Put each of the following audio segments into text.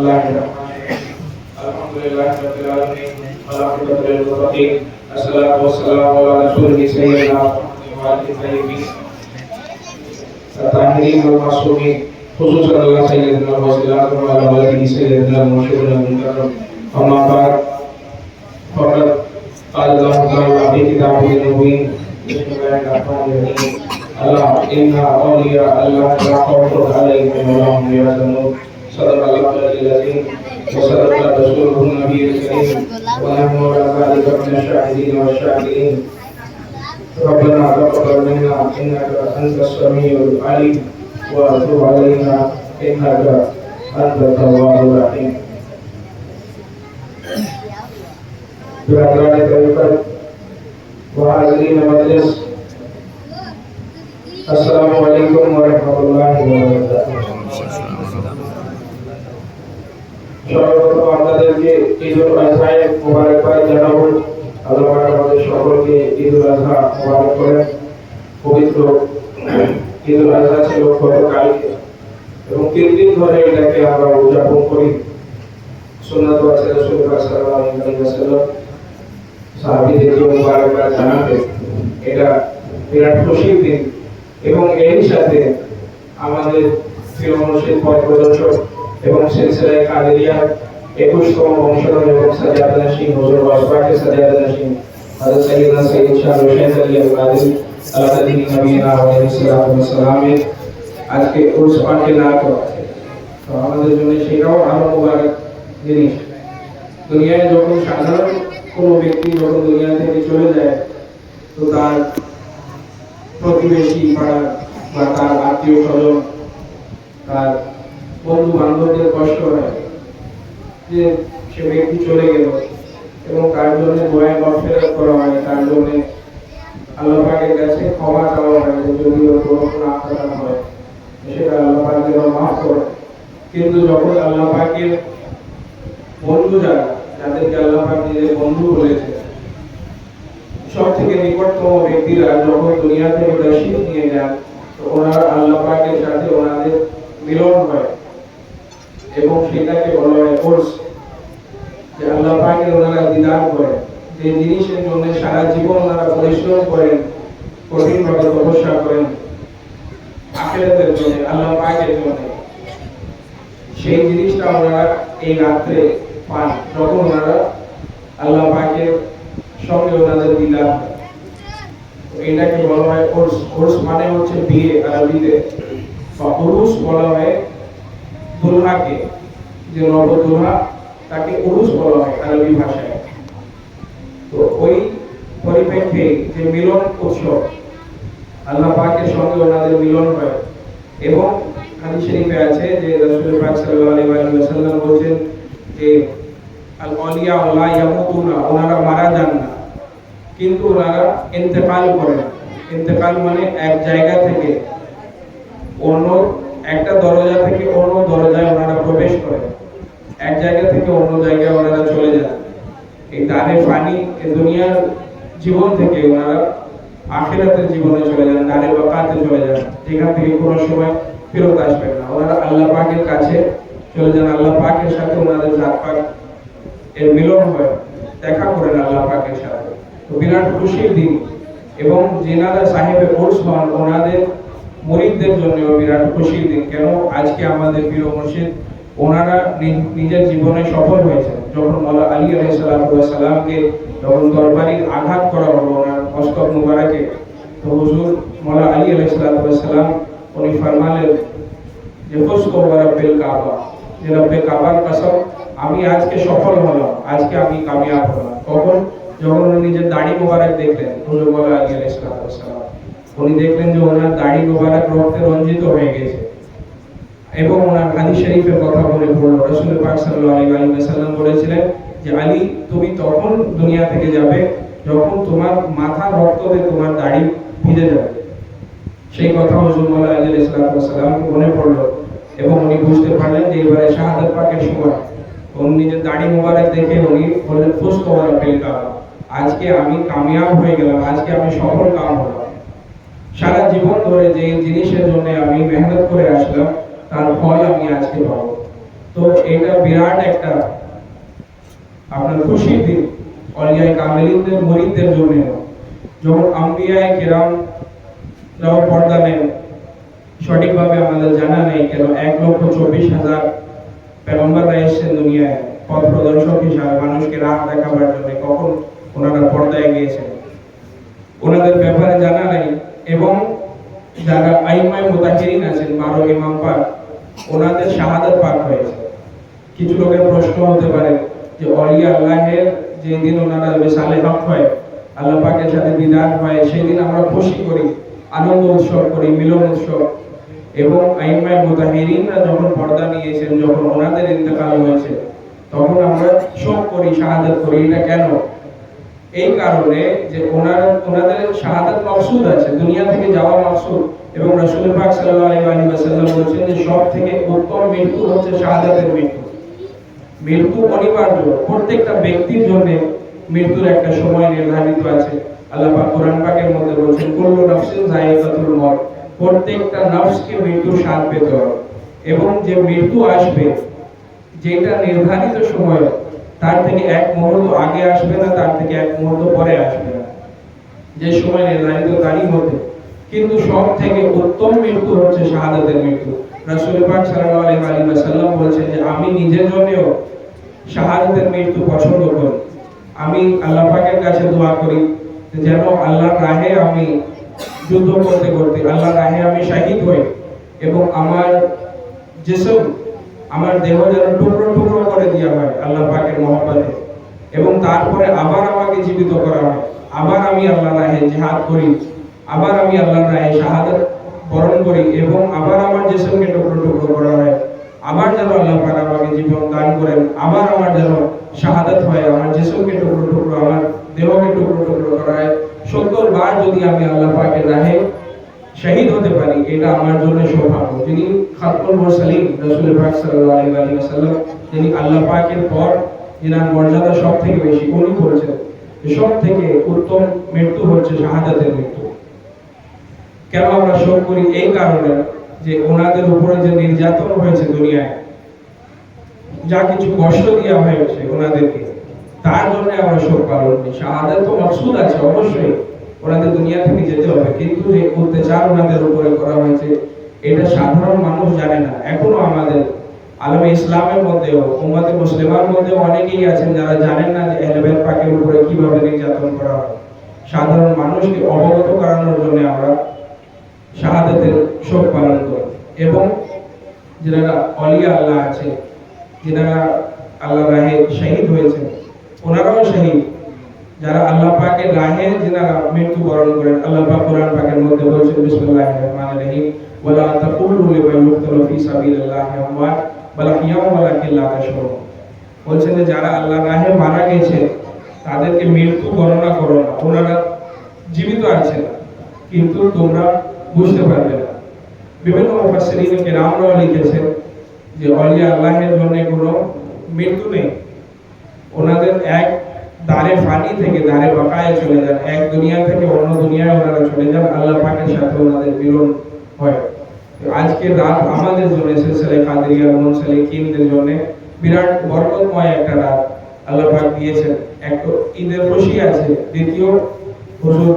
Alhamdulillah rabbil alamin wal-aqibatu lil muttaqin. Assalatu wassalamu ala rasulih sayyidina Muhammadin wa alihi tayyibin at-tahirin wal ma'sumin. Khususan Allah sayyidina wa sallallahu ala waladihi sayyidina Muhammadin al-mukarram. Amma ba'd. Faqad qala Allah ta'ala fi kitabihi al-mubin. Bismillahirrahmanirrahim. Allah inna awliya Allah la khawfun alaihim wa lahum yahzanun. Sadaqallahu al-azim. وصدق رسوله النبي الكريم ونحن على ذلك من الشاهدين والشاكرين. ربنا تقبل منا انك انت السميع العليم وتب علينا انك انت التواب الرحيم. Berhadirin terhormat wahadirin majelis, Assalamualaikum warahmatullahi wabarakatuh. সর্বপ্রথম আপনাদেরকে ঈদুল আজহায় মোবারকবাদ জানাবো। আল্লাহ পাক আমাদের সকলকে ঈদুল আজহা মোবারক করেন। পবিত্র ঈদুল আজহা ছিল গতকালকে এবং 3 দিন ধরে এটাকে আমরা উদযাপন করি। সুন্নাত আছে রাসূল পাক সাল্লাল্লাহু আলাইহি ওয়াসাল্লাম সাহাবীদেরকে মোবারকবাদ জানাতে এটা বিরাট খুশির দিন এবং এর সাথে আমাদের প্রিয় মুর্শিদ পথ প্রদর্শক এবং সিলসিলায়ে কাদেরিয়া 21তম বংশধর এবং সাজাদানশীন হুজুর ওয়াসবাকে সাজাদানশীন হযরত সাইয়্যিদনা সাইয়্যিদ শাহ হোসেন আলী আল-কাদেরী আলাদিন নবীনা আলাইহিস সালাতু ওয়াস সালামের আজকে উরস পাকে না করা তো আমাদের জন্য সেটাও আরো মুবারক জিনিস। দুনিয়ায় যখন সাধারণ কোনো ব্যক্তি যখন দুনিয়া থেকে চলে যায় তো তার প্রতিবেশী পাড়া বা তার আত্মীয় স্বজন তার বন্ধু বান্ধবদের কষ্ট হয় যে সে ব্যক্তি চলে গেল এবং তার জন্য দোয়া মাগফিরাত করা হয়, তার জন্য আল্লাহ পাকের কাছে ক্ষমা চাওয়া হয় যে যদি ওর কোনো আত্মদান হয় সেটা আল্লাহ পাক যেন মাফ করে। কিন্তু যখন আল্লাহ পাকের বন্ধু যাদেরকে আল্লাহ পাক নিজের বন্ধু বলেছে সব থেকে নিকটতম ব্যক্তিরা যখন দুনিয়া থেকে তশরীফ নিয়ে যান তো ওনারা আল্লাহ পাকের সাথে ওনাদের মিলন হয় এবং সেটাকে বলা হয় কোর্স, যে আল্লাহ পাকের ওনারা দিদার করেন, যে জিনিসের জন্য সারা জীবন ওনারা পরিশ্রম করেন, কঠিনভাবে তপস্যা করেন আখিরাতের জন্য, আল্লাহ পাকের জন্য, সেই জিনিসটা ওনারা এই রাত্রে পান যখন ওনারা আল্লাহ পাকের সঙ্গে ওনাদের দিদার হয়। এটাকে বলা হয় কোর্স। কোর্স মানে হচ্ছে বিয়ে আরবিতে, বা উরুস বলা হয় দুলহাকে, যে নবদুলহা তাকে উরুস বলা হয় আরবি ভাষায়। তো ওই পরিপ্রেক্ষে যে মিলন উৎসব আল্লাহ পাকের সঙ্গে ওনাদের মিলন হয় এবং হাদিস শরীফে আছে যে রাসূল পাক সাল্লাল্লাহু আলাইহি ওয়াসাল্লাম বলেছেন যে আল আউলিয়া লা ইয়ামুতুনা, ওনারা মারা যান না কিন্তু ওনারা ইন্তেকাল করেন। ইন্তেকাল মানে এক জায়গা থেকে অন্য একটা দরজা থেকে অন্য দরজায় ওনারা প্রবেশ করেন, এক জায়গা থেকে অন্য জায়গায় ওনারা চলে যান। এই দারে ফানি এই দুনিয়ার জীবন থেকে ওনারা আখিরাতের জীবনে চলে যান, দারে বাকাতে চলে যান, যেখান থেকে কোনো সময় ফেরত আসবেন না। ওনারা আল্লাহ পাকের কাছে চলে যান, আল্লাহ পাকের সাথে ওনাদের জাত পাক এর মিলন হয়, দেখা করেন আল্লাহ পাকের সাথে। তো বিরাট খুশির দিন এবং যেনারা সাহেবে কোর্স হন ওনাদের মুরিদদের জন্য বিরাট খুশির দিন। কেন আজকে আমাদের প্রিয় মুর্শিদ ওনারা নিজের জীবনে সফল হয়েছেন। যখন মাওলা আলী আলাইহিস সালামকে যখন তরবারির আঘাত করা হলো ওনার মস্তক মুবারকে, তো হুজুর মাওলা আলী আলাইহিস সালাম উনি ফরমালেন যে ফুসতু ওয়া রাব্বিল কাবা, যে রব্বে কাবার কসম আমি আজকে সফল হলাম, আজকে আমি কামিয়াব হলাম। কখন? যখন উনি নিজের দাড়ি মুবারক দেখলেন হুজুর মাওলা আলী আলাইহিস সালাম, উনি দেখলেন যে ওনার দাড়ি মুবারক রক্তে রঞ্জিত হয়ে গেছে এবং ওনার হাদিস শরীফের কথা বলে পড়ল। রাসূল পাক সাল্লাল্লাহু আলাইহি ওয়াসাল্লাম বলেছিলেন যে আলী তুমি তখন দুনিয়া থেকে যাবে যখন তোমার মাথা রক্ততে তোমার দাড়ি ভিজে যাবে। সেই কথা হুজুর মাওলা আলী আলাইহিস সালামকে মনে পড়ল এবং উনি বুঝতে পারলেন যে এবারে শাহাদাত পাকের সময়। উনি নিজের দাড়ি মুবারক দেখে উনি বললেন ফুসতু ওয়া রাব্বিল কাবা, আজকে আমি কামিয়াব হয়ে গেলাম, আজকে আমি সফল কাম হলাম। সারা জীবন ধরে যে জিনিসের জন্য আমি মেহনত করে আসলাম তার ফল আমি আজকে পাবো। তো এটা বিরাট একটা আপনার খুশির দিন অলিয়ায়ে কামেলিনদের মুরিদদের জন্য। যখন আম্বিয়ায়ে কেরাম রাও পর্দা নেন, সঠিকভাবে আমাদের জানা নেই কেন 1,24,000 পেগম্বররা এসেছেন দুনিয়ায় পথ প্রদর্শক হিসাবে মানুষকে রাহ দেখাবার জন্য। কখন ওনারা পর্দায় গিয়েছেন ওনাদের ব্যাপারে জানা নেই। এবং যারা আইমায়ে মুতাহিরিন আছেন 12 ইমাম পাক, ওনাদের শাহাদাত পাক হয়েছে। কিছু লোকের প্রশ্ন হতে পারে যে অলিয়া আল্লাহের যেদিন ওনারা বিসালে হক হয়, আল্লাহ পাকের সাথে দিদার হয়, সেই দিন আমরা খুশি করি, আনন্দ উৎসব করি, মিলন উৎসব। এবং আইমায়ে মুতাহিরিনরা যখন পর্দা নিয়েছেন, যখন ওনাদের ইন্তেকাল হয়েছে, তখন আমরা শোক করি, শাহাদাত করি। এটা কেন? এই কারণে যে ওনাদের শাহাদাত মাকসুদ আছে, দুনিয়া থেকে যাওয়া মাকসুদ। এবং রাসূল পাক সাল্লাল্লাহু আলাইহি ওয়াসাল্লাম বলেছেন যে সবথেকে উত্তম মৃত্যু হচ্ছে শাহাদাতের মৃত্যু। মৃত্যু অনিবার্য, প্রত্যেকটা ব্যক্তির জন্য মৃত্যুর একটা সময় নির্ধারিত আছে। আল্লাহ পাক কোরআন পাকের মধ্যে বলেছেন কুল্লু নাফসিন যায়িকাতুল মউত, প্রত্যেকটা নফসকে মৃত্যুর স্বাদ পেতে হবে। এবং যে মৃত্যু আসবে, যেটা নির্ধারিত সময়, তার থেকে এক মুহূর্ত আগে আসবে না, তার থেকে এক মুহূর্ত পরে আসবে না, যে সময় নির্ধারিত তারই মধ্যে। কিন্তু সব থেকে উত্তম মৃত্যু হচ্ছে শাহাদাতের মৃত্যু। রাসূল পাক সাল্লাল্লাহু আলাইহি ওয়াসাল্লাম বলেছেন যে আমি নিজের জন্যও শাহাদাতের মৃত্যু পছন্দ করি। আমি আল্লাহ পাকের কাছে দোয়া করি যেন আল্লাহর রাহে আমি যুদ্ধ করতে করতে আল্লাহর রাহে আমি শহীদ হই এবং আমার জিসম, আমার দেহ যেন টুকরো টুকরো করে দেওয়া হয় আল্লাহ পাকের মহব্বতে, এবং তারপরে আবার আমাকে জীবিত করা হয়, আবার আমি আল্লাহর রাহে জিহাদ করি, আবার আমি আল্লাহর রাহে শাহাদাত বরণ করি, এবং আবার আমার জিসমকে টুকরো টুকরো করা হয়, আবার যেন আল্লাহ পাক আমাকে জীবন দান করেন, আবার আমার যেন শাহাদাত হয়, আমার জিসমকে টুকরো টুকরো, আমার দেহকে টুকরো টুকরো করা হয়। 70 বার যদি আমি আল্লাহ পাকের রাহে শহীদ হতে পারি, এটা আমার জন্য সৌভাগ্য। যিনি খাতমুল মুরসালিন রাসূল পাক সাল্লাল্লাহু আলাইহি ওয়াসাল্লাম, যিনি আল্লাহ পাকের পর যিনার মর্যাদা সবথেকে বেশি, উনি বলেছেন সবথেকে উত্তম মৃত্যু হচ্ছে শাহাদাতের মৃত্যু। কেন আমরা শোক করি? এই কারণে যে ওনাদের উপরে যে নির্যাতন হয়েছে দুনিয়ায়, যা কিছু কষ্ট দেওয়া হয়েছে ওনাদেরকে, তার জন্য আমরা শোক পালন করি। শাহাদাত তো মাকসুদ আছে, অবশ্যই ওনাদের দুনিয়া থেকে যেতে হবে, কিন্তু যে অত্যাচার ওনাদের উপরে করা হয়েছে, এটা সাধারণ মানুষ জানে না। এখনো আমাদের আলমে ইসলামের মধ্যেও, উম্মতে মুসলিমার মধ্যেও অনেকেই আছেন যারা জানেন না যে আহলে বাইত পাকের উপরে কিভাবে নির্যাতন করা হয়। সাধারণ মানুষকে অবগত করানোর জন্য আমরা শাহাদাতের শোক পালন করি। এবং যারা অলিয়া আল্লাহ আছে, যারা আল্লাহর রাহে শহীদ হয়েছে, ওনারাও শহীদ। যারা আল্লাহ পাকের রাহে যারা মৃত্যুবরণ করেন, আল্লাহ পাক কোরআন পাকের মধ্যে বলেছেন বিসমিল্লাহির রহমানির রহিম ওয়ালা তাকুলু লিমান ইউকতালু ফি সাবিলিল্লাহি আমওয়াত বাল আহইয়াউ ওয়ালাকিন লা তাশউরুন। বলছেন যে যারা আল্লাহর রাহে মারা গেছে তাদেরকে মৃত্যু গণনা করো না, ওনারা জীবিত আছেন কিন্তু তোমরা বুঝতে পারবে না। বিভিন্ন মুফাসসিরিন কেরামরাও লিখেছেন যে অলিয়া আল্লাহের জন্য কোনো মৃত্যু নেই, ওনাদের এক দারে ফানি থেকে দারে বাকায়ে চলে যান, এক দুনিয়া থেকে অন্য দুনিয়ায় ওনারা চলে যান, আল্লাহ পাকের সাথে ওনাদের মিলন হয়। আজকে রাত আমাদের জন্য সিলসিলা কাদেরিয়া মুনসালিকিনদের জন্য বিরাট বরকতময় একটা রাত আল্লাহ পাক দিয়েছেন। এক তো ঈদের খুশি আছে, দ্বিতীয় হুজুর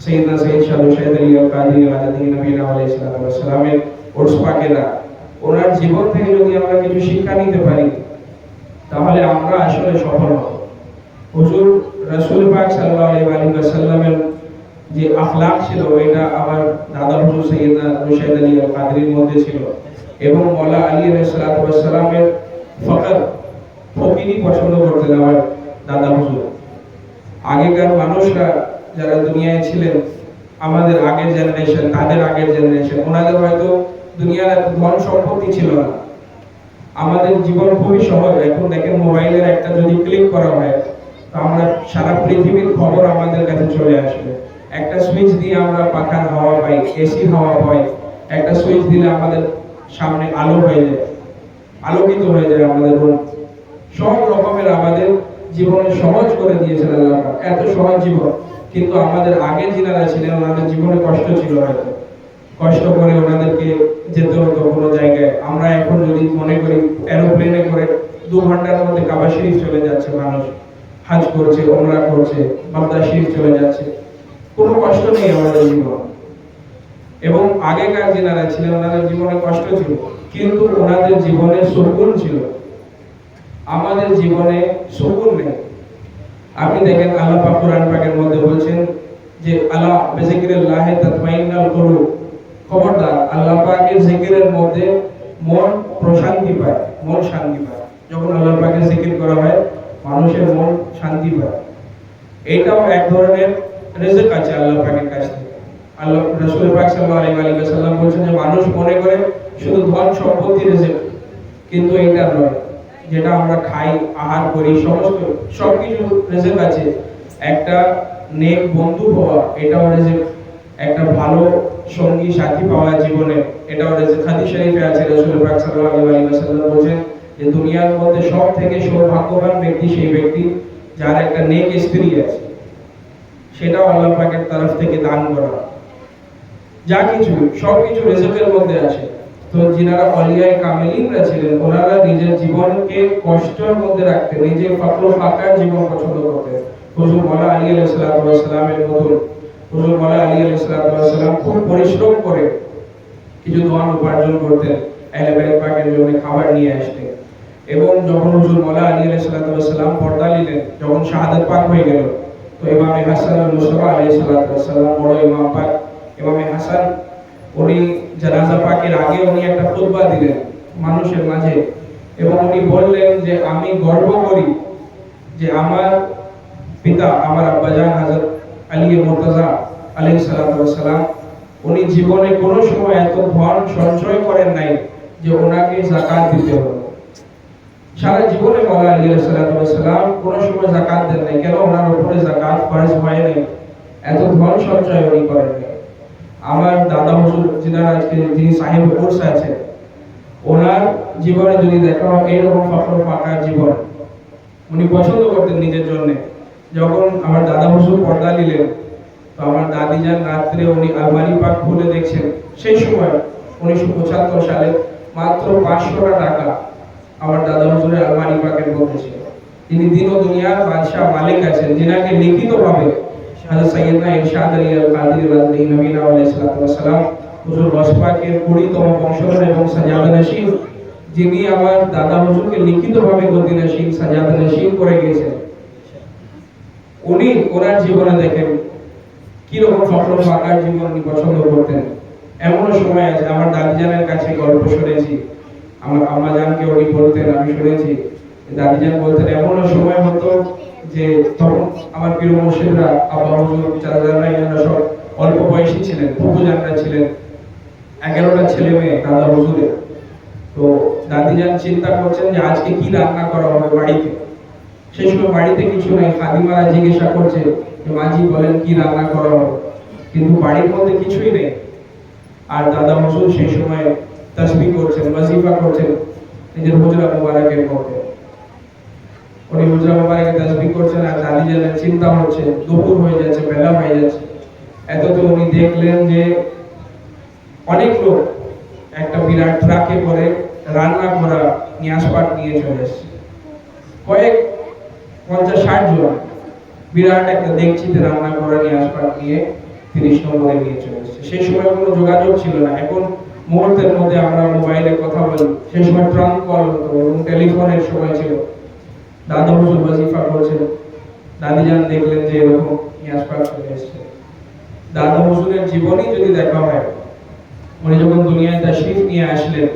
সৈয়দনা সৈয়দ শাহ শহীদ আলী আল কাদরি আলাইহি নবীনা আলাইহিস সালামের উরস পাকের রাত। ওনার জীবন থেকে যদি আমরা কিছু শিক্ষা নিতে পারি তাহলে আমরা আসলে সফল হব। হুজুর রাসূল পাক সাল্লাল্লাহু আলাইহি ওয়াসাল্লামের যে আখলাক ছিল, এটা আমার দাদা হুজুর সৈয়দনা শহীদ আলী আল কাদরির মধ্যে ছিল। এবং মাওলা আলী আলাইহিস সালামের ফকর ফকিরি পছন্দ করতেন আমার দাদা হুজুর। আগেকার মানুষরা যারা দুনিয়ায় ছিলেন, আমাদের আগের জেনারেশন, তাদের আগের জেনারেশন, ওনাদের হয়তো দুনিয়ার এত ধন সম্পত্তি ছিল না। আমাদের জীবন খুবই সহজ। এখন দেখেন মোবাইলের একটা যদি ক্লিক করা হয় তো আমরা সারা পৃথিবীর খবর আমাদের কাছে চলে আসবে। একটা সুইচ দিয়ে আমরা পাখার হাওয়া পাই, এসি হাওয়া পাই, একটা সুইচ দিলে আমাদের সামনে আলো হয়ে যায়, আলোকিত হয়ে যায় আমাদের রুম। সব রকমের আমাদের জীবনে সহজ করে দিয়েছেন আল্লাহ পাক, এত সহজ জীবন। কিন্তু আমাদের আগের যারা ছিলেন ওনাদের জীবনে কষ্ট ছিল, হয়তো কষ্ট করে ওনাদেরকে যেতে হতো কোনো জায়গায়। আমরা এখন যদি মনে করি এরোপ্লেনে করে 2 ঘন্টার মধ্যে কাবা শরীফ চলে যাচ্ছে, মানুষ হাজ করছে, ওমরা করছে, বাগদাদ শরীফ চলে যাচ্ছে, কোনো কষ্ট নেই আমাদের জীবন। এবং আগেকার যারা ছিলেন ওনাদের জীবনে কষ্ট ছিল, কিন্তু ওনাদের জীবনে সুকুন ছিল। আমাদের জীবনে সুকুন নেই। আপনি দেখেন আল্লাহ পাক কোরআন পাকের মধ্যে বলছেন যে আলা বিযিকরিল্লাহি তাতমাইন্নুল কুলুব, খবরদার আল্লাহ পাকের জিকিরের মধ্যে মন প্রশান্তি পায়, মন শান্তি পায়। যখন আল্লাহ পাকের জিকির করা হয় মানুষের মন শান্তি পায়। এইটাও এক ধরনের রিজক আছে আল্লাহ পাকের কাছ থেকে। আল্লাহ রাসূল পাক সাল্লাল্লাহু আলাইহি ওয়াসাল্লাম বলেছেন যে মানুষ মনে করে শুধু ধন সম্পত্তি রিজক, কিন্তু এটা নয়। যেটা আমরা খাই, আহার করি, সমস্ত সবকিছু রিজক আছে। একটা নেক বন্ধু পাওয়া এটাও রিজক, একটা ভালো সঙ্গী সাথী পাওয়া জীবনে এটাও রিজক। হাদিস শরীফে আছে রাসূল পাক সাল্লাল্লাহু আলাইহি ওয়াসাল্লাম বলেছেন যে দুনিয়ার মধ্যে সবথেকে সৌভাগ্যবান ব্যক্তি সেই ব্যক্তি যার একটা নেক স্ত্রী আছে, সেটাও আল্লাহ পাকের তরফ থেকে দান করা। যা কিছু সবকিছু রিজকের মধ্যে আছে। তো যিনারা আউলিয়ায়ে কামিলিনরা ছিলেন ওনারা নিজের জীবনকে কষ্টের মধ্যে রাখতে, নিজের ফকর ফাকার জীবন পছন্দ করতেন। হুজুর মাওলানা আলী আলাইহিস সালামের মতো হুজুর মাওলানা আলী আলাইহিস সালাম খুব পরিশ্রম করে কিছু ধন উপার্জন করতেন, আহলে বাইত পাকের জন্য খাবার নিয়ে আসতেন। এবং যখন হুজুর মাওলানা আলী আলাইহিস সালাম পর্দা নিলেন, যখন শাহাদাত পাক হয়ে গেল, তো ইমামে হাসান আল মুস্তাফা আলাইহিস সালাম বড় ইমাম পাক ইমামে হাসান উনি জানাজা পাকের আগে উনি একটা খুতবা দিলেন মানুষের মাঝে, এবং উনি বললেন যে আমি গর্ব করি যে আমার পিতা, আমার আব্বাজান হযরত আলী মুর্তজা আলাইহিস সালাম উনি জীবনে কোনো সময় এত ধন সঞ্চয় করেন নাই যে ওনাকে যাকাত দিতে হবে। সারা জীবনে মাওলানা আলী আলাইহিস সালাম কোনো সময় যাকাত দেন নাই। কেন? ওনার উপরে যাকাত ফরজ হয় নাই, এত ধন সঞ্চয় উনি করেন নাই। আমার দাদা হুজুর যিনি সাহেব কোর্স আছে, ওনার জীবনে যদি দেখা হয় এইরকম ফকর ফাঁকা জীবন উনি পছন্দ করতেন নিজের জন্য। যখন আমার দাদা হুজুর পর্দা নিলেন, তো আমার দাদি যান রাত্রে উনি আলমারি পাক খুলে দেখছেন, সেই সময় 1975 সালে মাত্র 500 টাকা আমার দাদা হুজুরের আলমারি পাকের মধ্যে ছিল। তিনি দিন ও দুনিয়ার বাদশাহ মালিক আছেন, যিনাকে লিখিতভাবে হযরত সাইয়েদনা ইরশাদ আলী আল কাদির রাদিয়াল্লাহু নবীনা আলাইহিস সালাম হুজুর ওয়াসপাকের 20তম বংশধর এবং সাজাদা নশীব, যিনি আমার দাদা হুজুরকে লিখিতভাবে গদি নশীব সাজাদা নশীব করে গিয়েছেন। উনি ওনার জীবনে দেখেন কি রকম ফকর ফাকার জীবন উনি পছন্দ করতেন। এমন সময় আছে আমার দাদি জানের কাছে গল্প শুনেছি, আমার আম্মা জানকে উনি বলতেন, আমি শুনেছি দাদি জান বলতেন এমন সময় হতো যে তখন আমার প্রিয় মুর্শিদরা আব্বা হুজুর চাচারা এনারা সব অল্প বয়সী ছিলেন, ফুফুজানরা ছিলেন, 11টা ছেলে মেয়ে দাদা হুজুরের। তো দাদি জান চিন্তা করছেন যে আজকে কি রান্না করা হবে বাড়িতে। সেই সময় বাড়িতে কিছু নেই, খাদিমারা জিজ্ঞাসা করছে যে মাঝি বলেন কি রান্না করা হবে, কিন্তু বাড়ির মধ্যে কিছুই নেই। আর দাদা হুজুর সেই সময় তাসবিহ করছেন, ওয়াজিফা করছেন নিজের হুজরা মুবারকের মধ্যে। উনি হুজরা মুবারকে তাসবিহ করছেন আর দাদি জানের চিন্তা হচ্ছে দুপুর হয়ে যাচ্ছে, বেলা হয়ে যাচ্ছে। এততে উনি দেখলেন যে অনেক লোক একটা বিরাট ট্রাকে করে রান্না করা নিয়াজপাট নিয়ে চলে এসেছে। কয়েক 50-60 জন বিরাট একটা দেখছিতে রান্না করা নিয়াজপাট নিয়ে 30 নম্বরে নিয়ে চলে এসেছে। সেই সময় কোনো যোগাযোগ ছিল না। এখন মুহূর্তের মধ্যে আমরা মোবাইলে কথা বলি, সেই সময় ট্রাঙ্ক কল এবং টেলিফোনের সময় ছিল। দাদা হুজুর ওয়াজিফা করছেন, দাদি জান দেখলেন যে এরকম নিয়াজপাট চলে এসেছে। দাদা হুজুরের জীবনী যদি দেখা হয়, উনি যখন দুনিয়ায় তাশরীফ নিয়ে আসলেন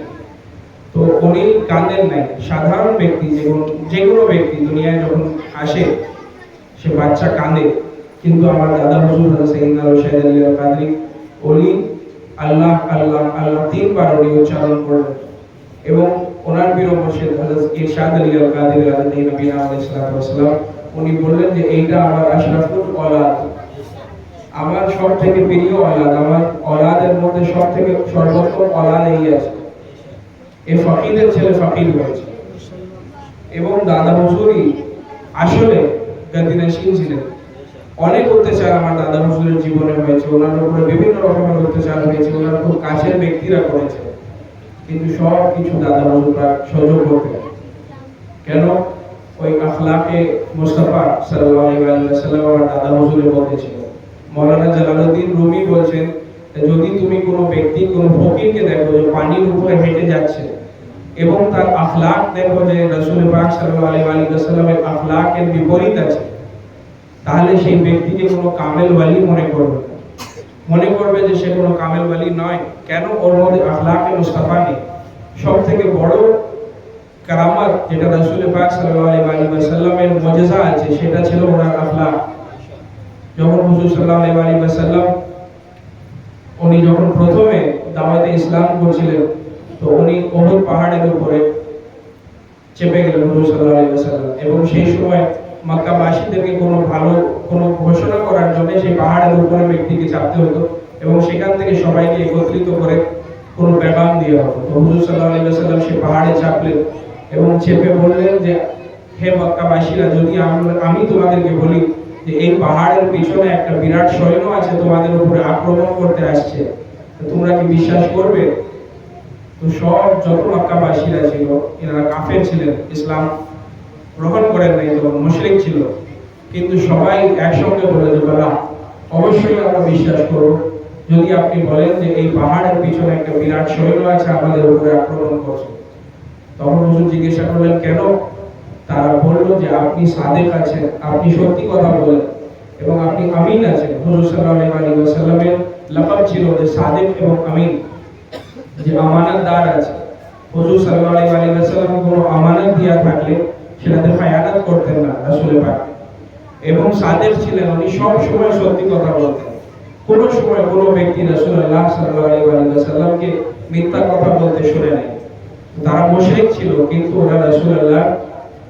তো উনি কাঁদেন নাই। সাধারণ ব্যক্তি যে কোনো ব্যক্তি দুনিয়ায় যখন আসে সে বাচ্চা কাঁদে, কিন্তু আমার দাদা হুজুর হযরত সাইয়েদনা রশিদ আলী আল কাদরি উনি আল্লাহ আল্লাহ আল্লাহ 3 বার উনি উচ্চারণ করলেন। এবং ওনার প্রিয় মুর্শিদ হযরত ইরশাদ আলী আল কাদরি রাদিয়াল্লাহু নবী আলাইহিস সালাম উনি বললেন যে এইটা আমার আশরাফুল ওলাদ, আমার সব থেকে প্রিয় ওলাদ, আমার ওলাদের মধ্যে সব থেকে সর্বোত্তম ওলাদ এই আছে। এই ফকিরের ছেলে ফকির হয়েছে। এবং দাদা হুজুরই আসলে গাদিনাশীন ছিলেন। অনেক অত্যাচার আমার দাদা হুজুরের জীবনে হয়েছে, ওনার উপরে বিভিন্ন রকমের অত্যাচার হয়েছে, ওনার খুব কাছের ব্যক্তিরা করেছে, কিন্তু সব কিছু দাদা হুজুররা সহ্য করতেন। কেন? ওই আখলাকে মুস্তাফা সাল্লাল্লাহু আলাইহি ওয়াসাল্লাম আমার দাদা হুজুরের মধ্যে ছিল। মাওলানা জালালউদ্দিন রুমি বলছেন, যদি তুমি কোনো ব্যক্তি, কোনো ফকিরকে দেখো যে পানির উপরে হেঁটে যাচ্ছে এবং তার আখলাক দেখো যে রাসূল পাক সাল্লাল্লাহু আলাইহি ওয়াসাল্লামের আখলাকের বিপরীত আছে, তাহলে সেই ব্যক্তিকে কোনো কামেল ওয়ালি মনে করবে যে সে কোনো কামেল ওয়ালি নয়। কেন? ওর মধ্যে আখলাকে মুস্তাফা নেই। সব থেকে বড় কারামাত যেটা রাসূল পাক সাল্লাল্লাহু আলাইহি ওয়াসাল্লামের মুজিজা আছে, সেটা ছিল ওনার আখলাক। যখন হুজুর সাল্লাল্লাহু আলাইহি ওয়াসাল্লাম উনি যখন প্রথমে দাওয়াতে ইসলাম করছিলেন, তো উনি উহুদ পাহাড়ের উপরে চেপে গেলেন হুজুর সাল্লাল্লাহু আলাইহি ওয়াসাল্লাম, এবং সেই সময় মক্কাবাসীদেরকে কোনো ঘোষণা করার জন্য সেই পাহাড়ের উপরে ব্যক্তিকে চাপতে হতো এবং সেখান থেকে সবাইকে একত্রিত করে কোনো পেগাম দেওয়া হতো। তো হুজুর সাল্লাল্লাহু আলাইহি ওয়াসাল্লাম সেই পাহাড়ে চাপলেন এবং চেপে বললেন যে, হে মক্কাবাসীরা, যদি আমি তোমাদেরকে বলি যে এই পাহাড়ের পিছনে একটা বিরাট সৈন্য আছে তোমাদের উপরে আক্রমণ করতে আসছে, তোমরা কি বিশ্বাস করবে? তো সব যত মক্কাবাসীরা ছিল, এনারা কাফের ছিলেন, ইসলাম গ্রহণ করেন নাই, তখন মুশরিক ছিল, কিন্তু সবাই একসঙ্গে বলে যে বাবা, অবশ্যই আমরা বিশ্বাস করব যদি আপনি বলেন যে এই পাহাড়ের পিছনে একটা বিরাট সৈন্য আছে আমাদের উপরে আক্রমণ করছে। তখন হুজুর জিজ্ঞাসা করলেন কেন? তারা বলল যে আপনি সাদেক আছেন, আপনি সত্যি কথা বলেন এবং আপনি আমিন আছেন। হুজুর সাল্লাল্লাহু আলাইহি ওয়াসাল্লামের লকব ছিল যে সাদেক এবং আমিন, যে আমানতদার আছে। হুজুর সাল্লাল্লাহু আলাইহি ওয়াসাল্লাম কোনো আমানত দিয়া থাকলে সেটাতে খায়ানত করতেন না রাসূল পাক, এবং সাদেক ছিলেন, উনি সব সময় সত্যি কথা বলতেন। কোনো সময় কোনো ব্যক্তি রাসূলুল্লাহ সাল্লাল্লাহু আলাইহি ওয়াসাল্লামকে মিথ্যা কথা বলতে শুনে নাই। তারা মুশরিক ছিল, কিন্তু ওরা রাসূলুল্লাহ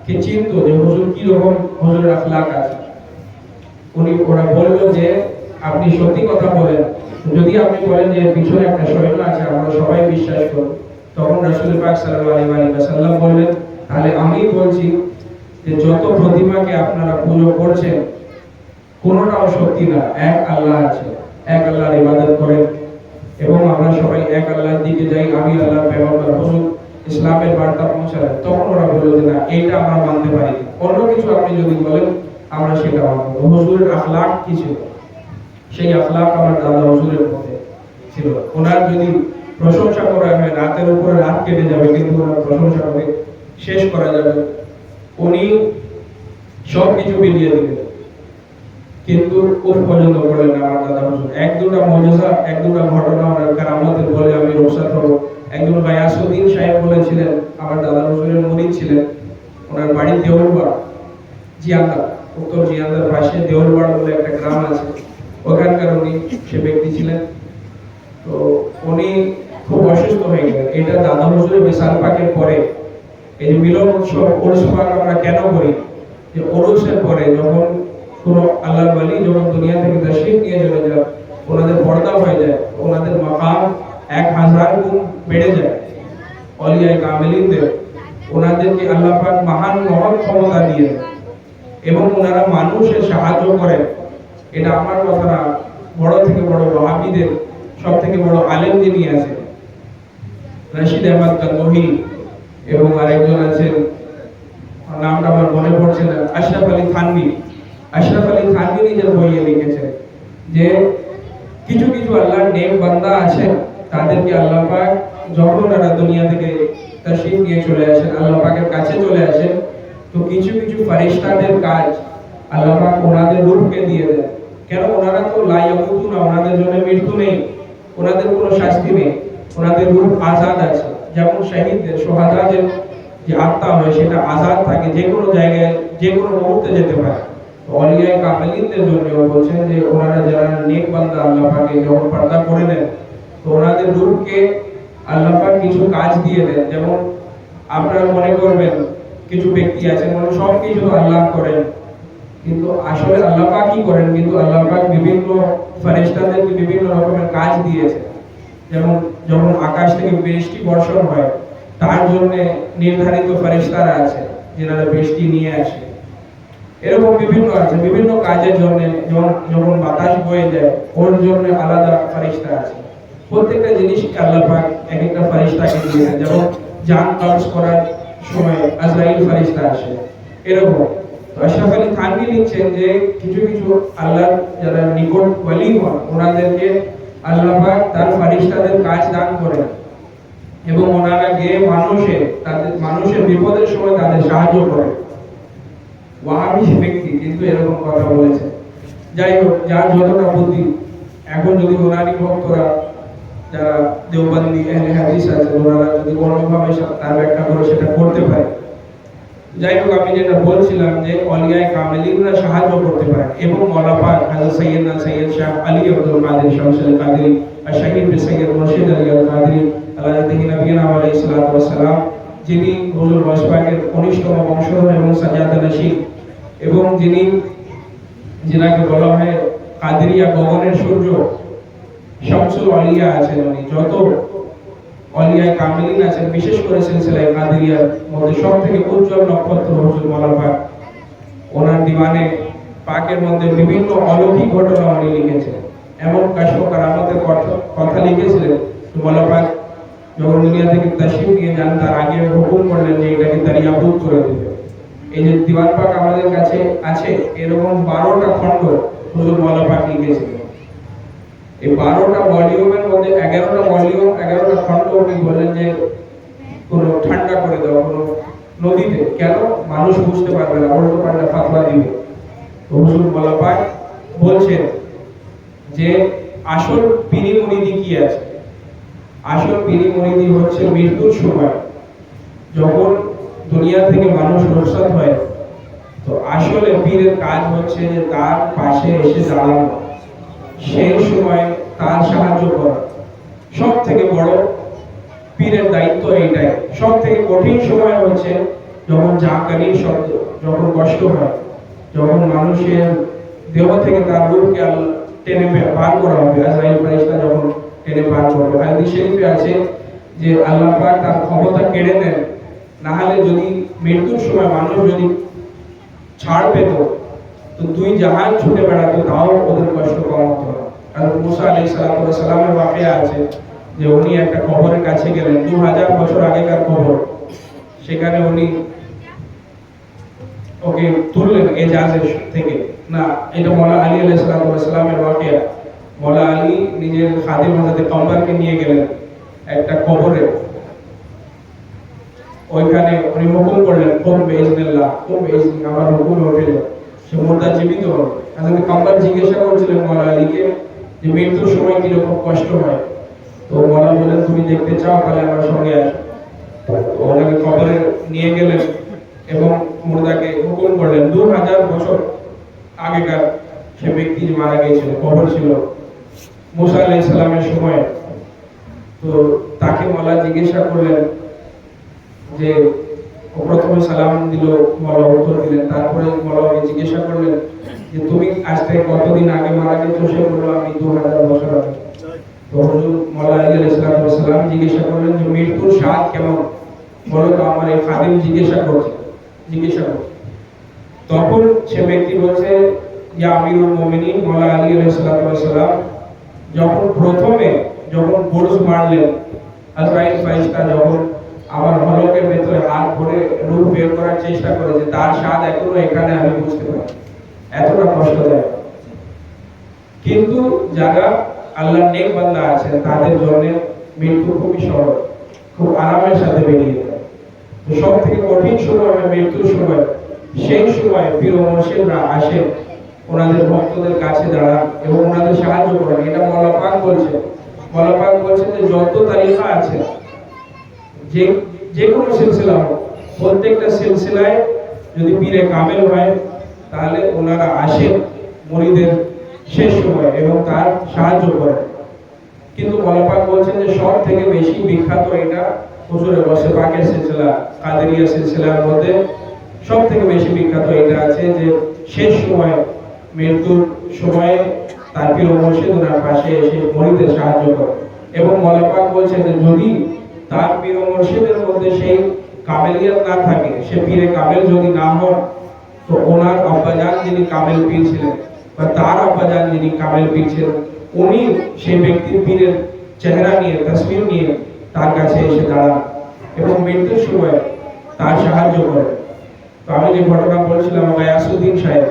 কে চিনতো যে হুজুর কি রকম, হুজুরের আখলাক আছে। ওরা বলল যে আপনি সত্যি কথা বলেন, যদি আপনি বলেন যে পিছনে একটা সৈন্য আছে আমরা সবাই বিশ্বাস করব। তখন রাসূল পাক সাল্লাল্লাহু আলাইহি ওয়াসাল্লাম বললেন, তাহলে আমি বলছি যে যত প্রতিমাকে আপনারা পূজা করছেন কোনোটাও সত্যি না, এক আল্লাহ আছে, এক আল্লাহর ইবাদত করেন এবং আমরা সবাই এক আল্লাহর দিকে যাই। আমি আল্লাহর পয়গম্বর হুজুর ইসলামের বার্তা পৌঁছালেন। তখন ওরা বলল যে না, এইটা আমরা মানতে পারি, অন্য কিছু আপনি যদি বলেন আমরা সেটা মানব। হুজুরের আখলাক কি ছিল? সেই আখলাক আমার দাদা হুজুরের মধ্যে ছিল। ওনার যদি প্রশংসা করা হয় রাতের উপরে রাত কেটে যাবে, কিন্তু ওনার প্রশংসা করে শেষ করা যাবে। উনি সব কিছু বিলিয়ে দিলেন, কিন্তু কোন পর্যন্ত করলেন আমার দাদা হুজুর। এক দুটা মুজিজা, এক দুটা ঘটনা ওনার কারামতের বলে আমি রোশাত হব। একজন গায়াসউদ্দিন সাহেব বলেছিলেন, আমার দাদা হুজুরের মুরিদ ছিলেন, ওনার বাড়ি দেওলবাড়, জিয়ান্দা, উত্তর জিয়ান্দার পাশে দেওলবাড় বলে একটা গ্রাম আছে, ওখানকার উনি সে ব্যক্তি ছিলেন। তো উনি খুব অসুস্থ হয়ে গেলেন। এটা দাদা হুজুরের বিশাল পাকের পরে, এই যে মিলন উৎসব ওরস পাক আমরা কেন করি, যে ওরসের পরে যখন কোনো আল্লাহর ওয়ালি যখন দুনিয়া থেকে তাশরীফ নিয়ে চলে যায়, ওনাদের পর্দা হয়ে যায়, ওনাদের মাকাম 1000 গুণ বেড়ে যায়। অলিয়ায়ে কামিলিনদের ওনাদেরকে আল্লাহ পাক মহান মহৎ ক্ষমতা দিয়ে এবং ওনারা মানুষের সাহায্য করেন। এটা আমার কথা না, বড় থেকে বড় ওয়াহাবিদের সব থেকে বড় আলেম যিনি আছেন রশিদ আহমদ গঙ্গোহী, এবং আরেকজন আছেন নামটা আমার মনে পড়ছে না, আশরাফ আলী থানভী। আশরাফ আলী থানভী নিজের বইয়ে লিখেছেন যে কিছু কিছু আল্লাহর নেক বান্দা আছেন, তাদেরকে আল্লাহ পাক যখন ওরা দুনিয়া থেকে তাশরীফ নিয়ে চলে আসেন, আল্লাহ পাকের কাছে চলে আসেন, তো কিছু কিছু ফেরেশতাদের কাজ আল্লাহ পাক ওনাদের রূহকে দিয়ে দেন। কেন? ওনারা তো লা ইয়ামুতুনা, ওনাদের জন্য মৃত্যু নেই, ওনাদের কোনো শাস্তি নেই, ওনাদের রূহ আজাদ আছে। যেমন শহীদদের, শুহাদাদের যে আত্মা হয় সেটা আজাদ থাকে, যে কোনো জায়গায় যে কোনো মুহূর্তে যেতে পারে। অলিয়ায়ে কামিলিনদের জন্য বলছেন যে ওনারা যারা নেক বান্দা আল্লাহ পাকে যখন পর্দা করে নেন, তো ওনাদের রূহকে আল্লাহ পাক কিছু কাজ দিয়ে দেন। যেমন আপনারা মনে করবেন কিছু ব্যক্তি আছেন মানে সব কিছু আল্লাহ করেন, কিন্তু আসলে আল্লাহ পাকই করেন, কিন্তু আল্লাহ পাক বিভিন্ন ফেরেশতাদেরকে বিভিন্ন রকমের কাজ দিয়েছে। যেমন যখন আকাশ থেকে বৃষ্টি বর্ষণ হয়, তার জন্য নির্ধারিত ফেরেশতারা আছে যারা বৃষ্টি নিয়ে আসে। এরকম বিভিন্ন আছে, বিভিন্ন কাজের জন্য যখন বাতাস বয়ে যায় ওর জন্য আলাদা ফারিস্তা আছে। প্রত্যেকটা জিনিসকে আল্লাহ পাক এক একটা ফারিস্তাকে দিয়েছেন। যেমন জান কবজ করার সময় আজরাইল ফারিস্তা আসে, এরকম। তো আশরাফ আলী থানভী লিখছেন যে কিছু কিছু আল্লাহর যারা নিকট ওয়ালি হন ওনাদেরকে আল্লাহ পাক তার ফারিস্তাদের কাজ দান করেন এবং ওনারা গিয়ে মানুষের বিপদের সময় তাদের সাহায্য করেন। ওয়াহাবি ব্যক্তি কিন্তু এরকম কথা বলেছে। যাই হোক, যার যতটা বুদ্ধি, এখন যদি ওনারই ভক্তরা যারা দেওবন্দি আহলে হাদিস আছে ওনারা যদি কোনোভাবে তার ব্যাখ্যা করে সেটা করতে পারে। যাই হোক, আমি যেটা বলছিলাম যে অলিয়ায়ে কামেলিনরা সাহায্য করতে পারে এবং মওলা পাক হযরত সৈয়দনা সৈয়দ শাহ আলী আব্দুল কাদের শামসুল কাদরি আর শহীদ সৈয়দ মুর্শিদ আলী আল কাদরি আলাইহি নবিয়িনা আলাইহিস সালাতু ওয়াস সালাম, যিনি হুজুর ওয়াসপাকের কনিষ্ঠতম বংশধর এবং সাজাদা নশীব, এবং যিনাকে বলা হয় কাদেরিয়া গগনের সূর্য, শামসুল আলিয়া আছেন। উনি যত অলিয়ায়ে কামেলিন আছেন, বিশেষ করে সিলসিলায়ে কাদেরিয়ার মধ্যে সবথেকে উজ্জ্বল নক্ষত্র হুজুর মওলা পাক। ওনার দিওয়ানে পাকের মধ্যে বিভিন্ন অলৌকিক ঘটনা উনি লিখেছেন, এমন কাশফ কারামাতের কথা লিখেছিলেন। মওলা পাক যখন দুনিয়া থেকে তাশরীফ নিয়ে যান তার আগে হুকুম করলেন যে এটাকে তারিয়াবুদ করে দিতে। এই যে দিওয়ান পাক আমাদের কাছে আছে, এরকম 12টা খণ্ড হুজুর মওলা পাক লিখেছিলেন। এই 12টা ভলিউমের মধ্যে 11টা ভলিউম 11টা খণ্ড উনি বলেন যে কোনো ঠান্ডা করে দেওয়া কোনো নদীতে, কেন মানুষ বুঝতে পারবে না, উল্টো পাল্টা ফাতোয়া দিবে। তো হুজুর মওলা পাক বলছেন যে আসল পীরি মুরিদি কি আছে। আসল পীরি মুরিদি হচ্ছে মৃত্যুর সময় যখন দুনিয়া থেকে মানুষ রুখসাত হয়, তো আসলে পীরের কাজ হচ্ছে যে তার পাশে এসে দাঁড়ানো, সেই সময় তার সাহায্য করা। সব থেকে বড় পীরের দায়িত্ব এইটাই। সব থেকে কঠিন সময় হচ্ছে যখন জাকারির শব্দ, যখন কষ্ট হয়, যখন মানুষের দেহ থেকে তার রূহকে টেনে বার করা হবে, আজরাইল ফেরেশতা যখন টেনে বার করবে। হাদিস শরীফে আছে যে আল্লাহ পাক তার ক্ষমতা কেড়ে নেন, না হলে যদি মৃত্যুর সময় মানুষ যদি ছাড় পেত তো 2 জাহান ছুটে বেড়াতো, তাও ওদের কষ্ট কম হতো না। আর মুসা আলাইহিস সালামের ওয়াকিয়া আছে যে উনি একটা কবরের কাছে গেলেন, 2000 বছর আগেকার কবর, সেখানে উনি ওকে তুললেন এজাজের থেকে। না, এটা মওলা আলী আলাইহিস সালামের ওয়াকিয়া। মওলা আলী নিজের খাদিম হযরত কম্বারকে নিয়ে গেলেন একটা কবরে, ওইখানে উনি হুকুম করলেন কোন বেইজনিল্লাহ, কোন বেইজনি, আমার হুকুম উঠে সে মুর্দা জীবিত হলো। হযরত কম্বার জিজ্ঞাসা করছিলেন মওলা আলীকে যে মৃত্যুর সময় কিরকম কষ্ট হয়। তো মওলা বললেন তুমি দেখতে চাও তাহলে আমার সঙ্গে আসো। তো ওনাকে কবরে নিয়ে গেলেন এবং মুর্দাকে হুকুম করলেন 2000 বছর আগেকার সে ব্যক্তি যে মারা গিয়েছিল, কবর ছিল মুসা আলাইহিস সালামের সময়। তো তাকে মওলা জিজ্ঞাসা করলেন যে প্রথমে সালাম দিল, মওলা উত্তর দিলেন। তারপরে মওলাকে জিজ্ঞাসা করলেন যে তুমি আজ থেকে কতদিন আগে মারা গেছো। সে বলল আমি 2000 বছর আগে। তো হুজুর মওলা আলী আলাইহিস সালাম জিজ্ঞাসা করলেন যে মৃত্যুর স্বাদ কেমন, বলো তো আমার এই খাদিম জিজ্ঞাসা করছে। তখন সে ব্যক্তি বলছে যে আমিরুল মুমিনিন মওলা আলী আলাইহিস সালাম যখন বুরজ মারলেন, আজরাইল ফেরেশতা যখন আমার হলকের ভেতরে হাত ভরে রূহ বের করার চেষ্টা করেছে, তার স্বাদ এখনো এখানে আমি বুঝতে পারি, এতটা কষ্ট দেয়। কিন্তু যারা আল্লাহর নেক বান্দা আছেন তাদের জন্য মৃত্যু খুবই সহজ, খুব আরামের সাথে বেরিয়ে যায়। তো সব থেকে কঠিন সময় মৃত্যুর সময়, সেই সময় পীর ও মুর্শিদরা আসেন, ওনাদের ভক্তদের কাছে দাঁড়ান এবং ওনাদের সাহায্য করেন। এটা মওলা পাক বলছেন। মওলা পাক বলছেন যে যত তারিকা আছে, যে কোনো সিলসিলা হোক, প্রত্যেকটা সিলসিলায় যদি পীরে কামেল হয় তাহলে ওনারা আসেন মুরিদের শেষ সময় এবং তার সাহায্য করেন। কিন্তু মওলা পাক বলছেন যে সব থেকে বেশি বিখ্যাত এটা হুজুরে গৌসে পাকের সিলসিলা, কাদেরিয়া সিলসিলার মধ্যে সব থেকে বেশি বিখ্যাত এটা আছে যে শেষ সময়, মৃত্যুর সময়ে তার পীর ও মুর্শিদ ওনার পাশে এসে মুরিদের সাহায্য করে। এবং মওলা পাক বলছেন যে যদি তার পীর ও মুর্শিদের মধ্যে সেই কামেলিয়াত না থাকে, সে পীরে কামেল যদি না হয়, তো ওনার আব্বাজান যিনি কামেল পীর ছিলেন বা তার আব্বাজান যিনি কামেল পীর ছিলেন, উনি সেই ব্যক্তির পীরের চেহারা নিয়ে তসবির নিয়ে তার কাছে এসে দাঁড়ান এবং মৃত্যুর সময় তার সাহায্য করেন। তো আমি যে ঘটনা বলছিলাম, গায়াসউদ্দিন সাহেব,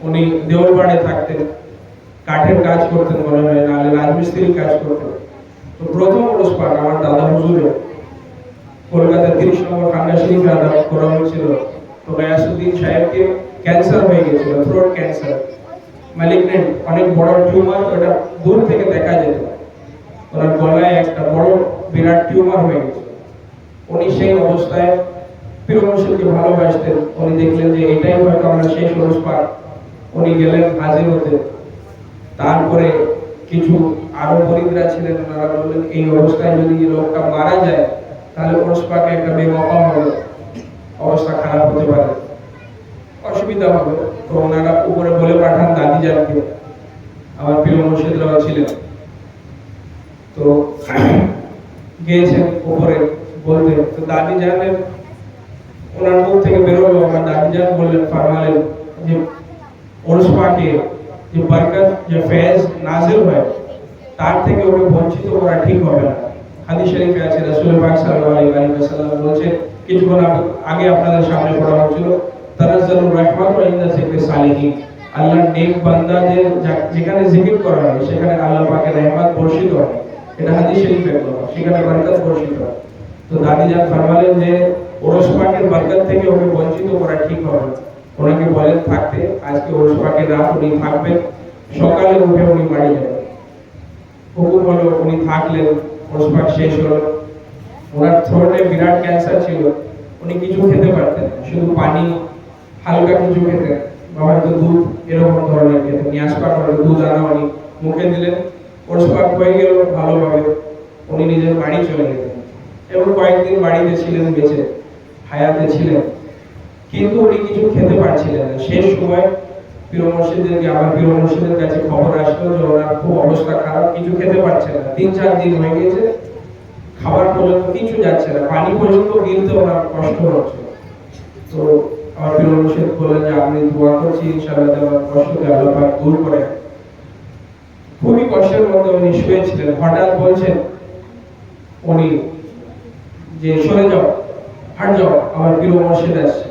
উনি দেওলবাড়ে থাকতেন, কাঠের কাজ করতেন মনে হয়, নাহলে রাজমিস্ত্রির কাজ করতেন। তো প্রথম ওরস পাক আমার দাদা হুজুরে কলকাতা 30 নম্বর খান্ডা শরীফে আদা করা হয়েছিল। তো গায়াসউদ্দিন সাহেবকে ক্যান্সার হয়ে গেছিল, থ্রোট ক্যান্সার, ম্যালিগনেন্ট, অনেক বড় টিউমার, ওটা দূর থেকে দেখা যেত। ওনার গলায় একটা বড় বিরাট টিউমার হয়ে গেছে। উনি সেই অবস্থায় পীর মুর্শিদকে ভালোবাসতেন। উনি দেখলেন যে এটাই হয়তো আমার শেষ ওরস পাক। উনি গেলেন হাজির হতে। তারপরে কিছু আরো মুরিদরা ছিলেন, ওনারা বললেন এই অবস্থায় যদি লোকটা মারা যায় তাহলে ওরস পাকে একটা বেমকাম হবে, অবস্থা খারাপ হতে পারে, অসুবিধা হবে। তো ওনারা উপরে বলে পাঠান দাদিজানকে, আমার পীর মুর্শিদরাও ছিলেন। তো গিয়েছেন উপরে বলতে, তো দাদিজানের ওনার মুখ থেকে বেরোলো, আমার দাদিজান বললেন, ফরমালেন যে ওরস পাকে যে বরকত, যে ফেজ নাজিল হয়, তার থেকে ওকে বঞ্চিত করা ঠিক হবে না। হাদিস শরীফে আছে, রাসূল পাক সাল্লাল্লাহু আলাইহি ওয়াসাল্লাম বলেছেন, কিছুক্ষণ আগে আপনাদের সামনে পড়া হচ্ছিল, তানাজ্জালুর রাহমাতু ইনদা যিকরি সালিহিন, আল্লাহর নেক বান্দাদের যেখানে জিকির করা হয় সেখানে আল্লাহ পাকের রহমত বর্ষিত হয়। এটা হাদিস শরীফে বলা, সেখানে বরকত বর্ষিত হয়। তো দাদিজান ফরমালেন যে ওরস পাকের বরকত থেকে ওকে বঞ্চিত করা ঠিক হবে না। ওনাকে বলেন থাকতে, আজকে ওরস পাকের রাত উনি থাকবেন, সকালে উঠে উনি বাড়ি যাবেন। হুকুম হলো, উনি থাকলেন, ওরস পাক শেষ হলো। ওনার থ্রোটে বিরাট ক্যান্সার ছিল, উনি কিছু খেতে পারতেন, শুধু পানি, হালকা কিছু খেতেন, বা হয়তো দুধ, এরকম ধরনের খেতেন। নিয়াজ পাক হয়তো দুধ আনা উনি মুখে দিলেন, ওরস পাক হয়ে গেল ভালোভাবে, উনি নিজের বাড়ি চলে গেলেন এবং কয়েকদিন বাড়িতে ছিলেন, বেঁচে হায়াতে ছিলেন। কিন্তু উনি কিছু খেতে পারছিলেন না। শেষ সময় পীর মুর্শিদদেরকে, আমার পীর মুর্শিদের কাছে খবর আসলো যে ওনার খুব অবস্থা খারাপ, কিছু খেতে পারছে না, 3-4 দিন হয়ে গেছে, খাবার পর্যন্ত কিছু যাচ্ছে না, পানি পর্যন্ত গিলতে ওনার কষ্ট হচ্ছে। তো আমার পীর মুর্শিদ বললেন যে আপনি দোয়া করছি, ইনশাআল্লাহ আপনার কষ্টকে আল্লাহ পাক দূর করে। খুবই কষ্টের মধ্যে উনি শুয়েছিলেন, হঠাৎ বলছেন উনি যে সরে যাও, হাট যাও, আমার পীর মুর্শিদ আসছে,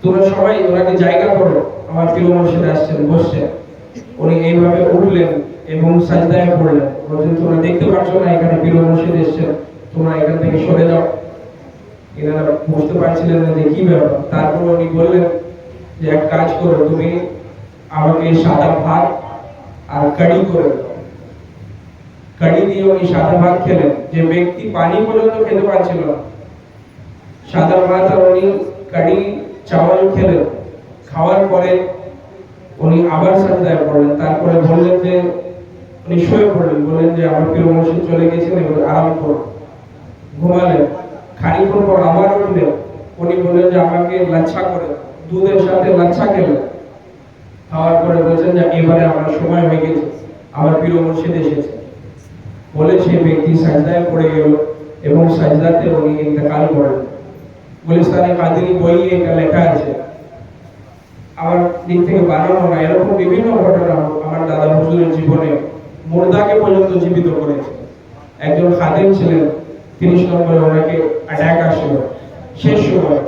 তোমরা সবাই ওনাকে জায়গা করো, আমার পীর মুর্শিদ আসছেন, বসছেন। উনি এইভাবে উঠলেন এবং সাজদায় পড়লেন, বলছেন তোমরা দেখতে পাচ্ছ না এখানে পীর মুর্শিদ এসেছেন, তোমরা এখান থেকে সরে যাও। এনারা বুঝতে পারছিলেন না যে কি ব্যাপার। তারপর উনি বললেন যে এক কাজ করো, তুমি আমাকে সাদা ভাত আর কারি করে দাও। কারি দিয়ে উনি সাদা ভাত খেলেন, যে ব্যক্তি পানি পর্যন্ত খেতে পারছিল না, সাদা ভাত আর উনি কারি চাওয়াল খেলেন। খাওয়ার পরে উনি আবার সাজদায় পড়লেন। তারপরে বললেন যে উনি শুয়ে পড়লেন, বললেন যে আমার পীর মুর্শিদ চলে গেছেন, এবার আরাম করো, ঘুমালেন। খানিকক্ষণ পর আবার উঠলেন, উনি বললেন যে আমাকে লাচ্ছা করে, দুধের সাথে লাচ্ছা খেলেন। খাওয়ার পরে বলছেন যে এবারে আমার সময় হয়ে গেছে, আমার পীর মুর্শিদ এসেছে। বলে সেই ব্যক্তি সাজদায় পড়ে গেল এবং সাজদাতে উনি ইন্তেকাল করলেন। গুলিস্তানে কাদিরি বইয়ে এটা লেখা আছে, আমার দিক থেকে বানানো না। এরকম বিভিন্ন ঘটনা আমার দাদা হুজুরের জীবনে মুর্দাকে পর্যন্ত জীবিত করেছে। একজন খাদেম ছিলেন, 30 নম্বরে ওনাকে অ্যাটাক আসলো। শেষ সময়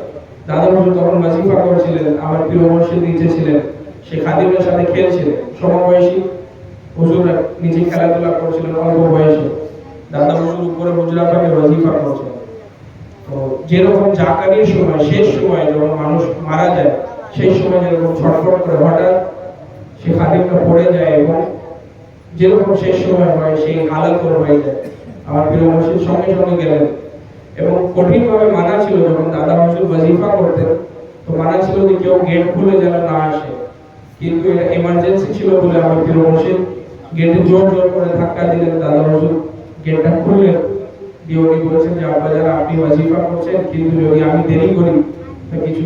দাদা হুজুর তখন ওয়াজিফা করছিলেন, আমার পীর মুর্শিদ নিচে ছিলেন, সে খাদেমের সাথে খেলছিলেন, সমবয়সী হুজুর নিচে খেলাধুলা করছিলেন অল্প বয়সে, দাদা হুজুর উপরে হুজরা পাকে ওয়াজিফা করছিলেন। তো যেরকম জাকারির সময়, শেষ সময় যখন মানুষ মারা যায়, সেই সময় যেরকম ছটফট করে হঠাৎ সে খাদিমটা পড়ে যায় এবং যেরকম শেষ সময় হয় সেই হালাত হয়ে যায়। আমার পীর মুর্শিদ সঙ্গে সঙ্গে গেলেন এবং কঠিনভাবে মানা ছিল, যখন দাদা হুজুর ওয়াজিফা করতেন তো মানা ছিল যে কেউ গেট খুলে যেন না আসে। কিন্তু এটা এমার্জেন্সি ছিল বলে আমার পীর মুর্শিদ গেটে জোর জোর করে ধাক্কা দিলেন। দাদা হুজুর গেটটা খুললেন, দিয়ে উনি বলছেন যে আব্বা যারা আপনি ওয়াজিফা করছেন, কিন্তু যদি আমি দেরি করি তো কিছু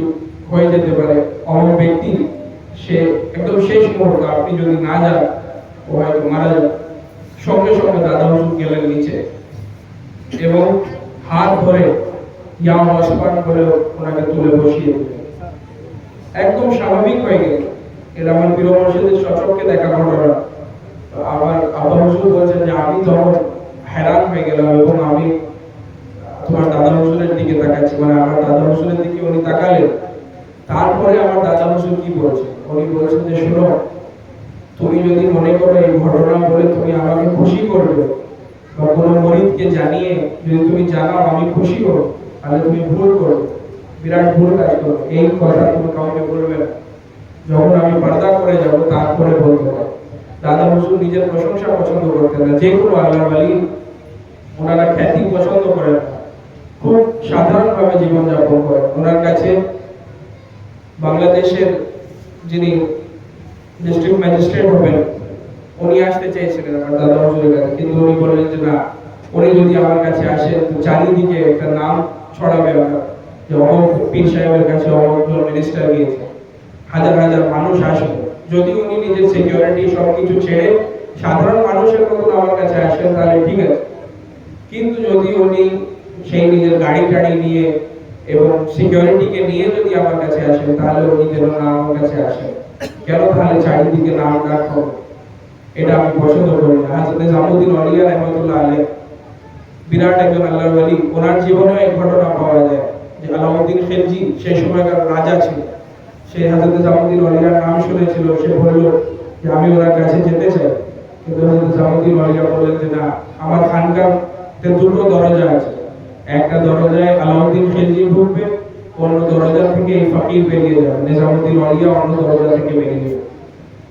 হয়ে যেতে পারে, অমর ব্যক্তি সে একদম শেষ মুহূর্ত, আপনি যদি না যান ও হয়তো মারা যাবে। সঙ্গে সঙ্গে দাদা হুজুর গেলেন নিচে এবং হাত ধরে ইয়া ওয়াসপান করে ওনাকে তুলে বসিয়ে দিলেন। একদম স্বাভাবিক হয়ে গেল। এটা আমার প্রিয় মসজিদের সচককে দেখা ঘটনা। আমার আব্বা হুজুর বলছেন যে আমি তখন हैरान হয়ে গেলাম এবং আমি তোমার দাদা হুজুরের দিকে তাকাচ্ছি, মানে আমার দাদা হুজুরের দিকে উনি তাকালেন। তারপরে আমার দাদা হুজুর কি বলছেন, উনি বলছেন যে শোনো, তুমি যদি মনে করো এই ঘটনা বলে তুমি আমাকে খুশি করবে বা কোনো মরিদকে জানিয়ে যদি তুমি জানাও আমি খুশি হব, তাহলে তুমি ভুল করবে, বিরাট ভুল কাজ করবে। এই কথা তুমি কাউকে বলবে না, যখন আমি পর্দা করে যাব তারপরে বলতে হবে। দাদা হুজুর নিজের প্রশংসা পছন্দ করতেন না, যে কোনো আল্লাহর ওয়ালি ওনারা খ্যাতি পছন্দ করেন না, খুব সাধারণভাবে জীবনযাপন করেন। ওনার কাছে বাংলাদেশের যিনি ডিস্ট্রিক্ট ম্যাজিস্ট্রেট হবেন উনি আসতে চেয়েছিলেন আমার দাদা হুজুরের কাছে, কিন্তু উনি বললেন যে না, উনি যদি আমার কাছে আসেন তো চারিদিকে একটা নাম ছড়াবে যে অমুক পীর সাহেবের কাছে অমুক মিনিস্টার গিয়েছে, হাজার হাজার মানুষ আসবে। যদি উনি নিজের সিকিউরিটি সবকিছু ছেড়ে সাধারণ মানুষের মতন আমার কাছে আসেন তাহলে ঠিক আছে, কিন্তু যদি উনি সেই নিজের গাড়ি টাড়ি নিয়ে এবং সিকিউরিটিকে নিয়ে যদি আমার কাছে আসেন তাহলে উনি যেন না আমার কাছে আসেন। কেন? তাহলে চারিদিকে নাম ডাক হবে, এটা আমি পছন্দ করি না। হযরত নিজামউদ্দিন আউলিয়া রাহমাতুল্লাহ আলাইহি বিরাট একজন আল্লাহর ওয়ালি, ওনার জীবনে এক ঘটনা পাওয়া যায় যে আলাউদ্দিন খিলজি সেই সময়কার রাজা ছিল, সে হযরত নিজামউদ্দিন আউলিয়ার নাম শুনেছিল, সে বলল যে আমি ওনার কাছে যেতে চাই। কিন্তু হযরত নিজামউদ্দিন আউলিয়া বললেন যে না, আমার খানকাতে দুটো দরজা আছে, একটা দরজায় আলাউদ্দিন খিলজি ঢুকবে, অন্য দরজা থেকে এই ফকির বেরিয়ে যাবে, নিজামউদ্দিন আউলিয়া অন্য দরজা থেকে বেরিয়ে যাবে।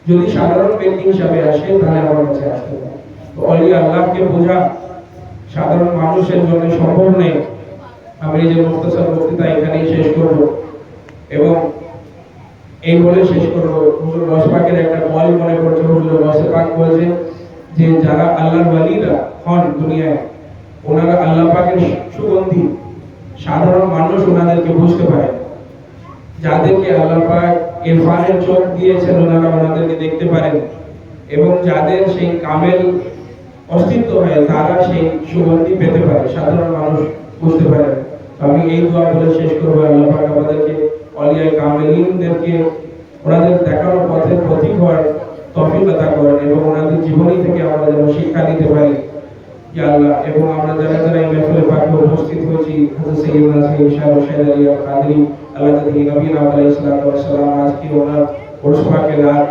যদি সাধারণ ব্যক্তি হিসাবে আসে তাহলে আমার কাছে আসতে পারে। তো অলি আল্লাহকে বোঝা সাধারণ মানুষের জন্য সম্ভব নেই। আমি এই যে মুখতাসার বক্তৃতা এখানেই শেষ করব এবং এই বলে শেষ করব, হুজুর গৌস পাকের একটা কল মনে পড়ছে। হুজুর গৌস পাক বলেছেন যে যারা আল্লাহর ওয়ালিরা হন দুনিয়ায়, ওনারা আল্লাহ পাকের সুগন্ধি, সাধারণ মানুষ ওনাদেরকে বুঝতে পারে। যাদেরকে আল্লাহ পাক ইরফানের চোখ দিয়েছেন ওনারা ওনাদেরকে দেখতে পারেন, এবং যাদের সেই কামেল অস্তিত্ব হয় তারা সেই সুগন্ধি পেতে পারে, সাধারণ মানুষ বুঝতে পারে। আমি এই দোয়া বলে শেষ করবো, আল্লাহ পাক আমাদেরকে আউলিয়া কামেলিনদেরকে ওনাদের দেখানো পথের পথিক হওয়ার তৌফিক আতা করেন এবং ওনাদের জীবনী থেকে আমরা যেন শিক্ষা নিতে পারি ইয়া আল্লাহ। এবং আমরা যারা যারা এই মাহফিলে পাকে উপস্থিত হয়েছি, হযরত সাইয়্যিদনা সাইয়্যিদ শাহ রশিদ আলী আল কাদরি আল্লাহ তাআলা নবীনা আলাইহিস সালাতু ওয়াস সালাম, আজকে ওনার উরস পাকের রাত,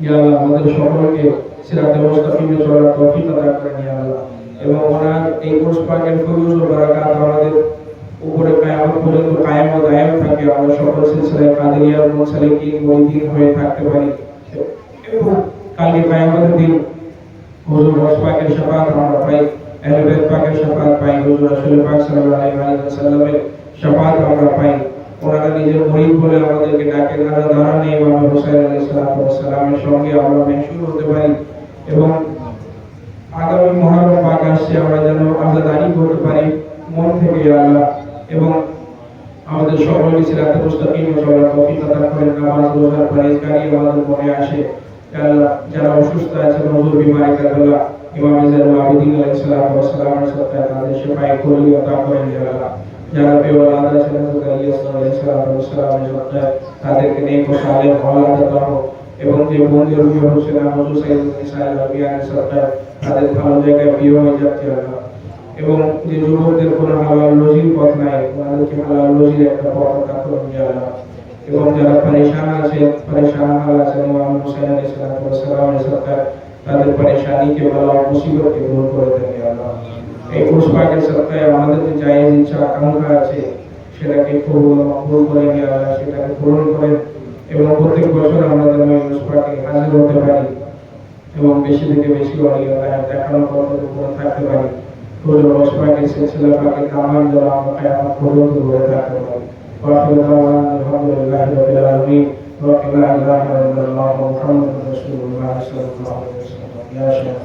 ইয়া আল্লাহ আমাদের সকলকে সিরাতে মুস্তাকিমে চলার তৌফিক আতা করেন ইয়া আল্লাহ। এবং ওনার এই উরস পাকের ফয়জ ও বারাকাত আমাদের উপরে কিয়ামত পর্যন্ত কায়েম ও দায়েম থাকে, আমরা সকল সিলসিলায়ে কাদেরিয়ার মুনসালিকিন মুরিদিন হয়ে থাকতে পারি এবং কালকে কিয়ামতের দিন হুজুর গৌস পাকের শাফাআত আমরা পাই, আহলে বাইত পাকের শাফাআত পাই, হুজুর রাসূল পাক সাল্লাল্লাহু আলাইহি ওয়াসাল্লামের শাফাআত আমরা পাই। ওনারা নিজের মুরিদ বলে আমাদেরকে ডাকেন, আমরা দাঁড়ান ইমাম হুসাইন আলাইহিস সালাতু ওয়াস সালামের সঙ্গে আমরা মেহসুর হতে পারি এবং আগামী মুহররম পাক আসছে, আমরা যেন আজাদানি করতে পারি মন থেকে ইয়া আল্লাহ। এবং আমাদের সকলকে সিরাতে মুস্তাকিমে চলার তৌফিক আতা করেন। নামাজ রোজা পরহেজগারি আমাদের মনে আসে ইয়া আল্লাহ। যারা অসুস্থ আছেন হুজুর বিমারি কারবালা ইমাম জাইনুল আবেদিন আলাইহিস সালাতু ওয়াস সালামের সাথে তাদের শিফায়ে কুল্লি আতা করেন ইয়া আল্লাহ। যারা বেওলাদ আছেন হযরত ইলিয়াস আলাইহিস সালাতু ওয়াস সালামের সাথে তাদেরকে নেক ও সালেহ হাওয়ালা দাও, এবং যে বন্ধুর বিয়ে হচ্ছে না হুজুর সাইয়্যিদ ইসমাঈল রাবিয়ানের সাথে তাদের ভালো জায়গায় বিয়ে হয়ে যাচ্ছে আল্লাহ। এবং যে যুবকদের কোনো হালাল রুজির পথ নাই ওনাদেরকে হালাল রুজির একটা পথ আতা করুন ইয়া আল্লাহ। এবং যারা পরেশান আছে, পরেশান হাল আছে, ইমাম হুসাইন আলাইহিস সালাতু ওয়াস সালামের সাথে তাদের পরেশানিকে বালা ও মুসিবতকে দূর করে দেন ইয়া আল্লাহ। এই উরস পাকের সাথে আমাদের যে জায়েজ ইচ্ছা আকাঙ্ক্ষা আছে সেটাকে কবুল মকবুল করে ইয়া আল্লাহ, সেটাকে পূরণ করেন এবং প্রত্যেক বছর আমরা যেন এই উরস পাকে হাজির হতে পারি এবং বেশি থেকে বেশি ওলিয়া আল্লাহ দেখানোর পথের উপরে থাকতে পারি। হুজুর গৌস পাকের সিলসিলা পাকের কামাল যেন আমরা কিয়ামত পর্যন্ত ধরে থাকতে পারি। وآخر دعوانا الحمد لله رب العالمين ولا إله إلا الله محمد رسول الله صلى الله عليه وسلم. يا شيخ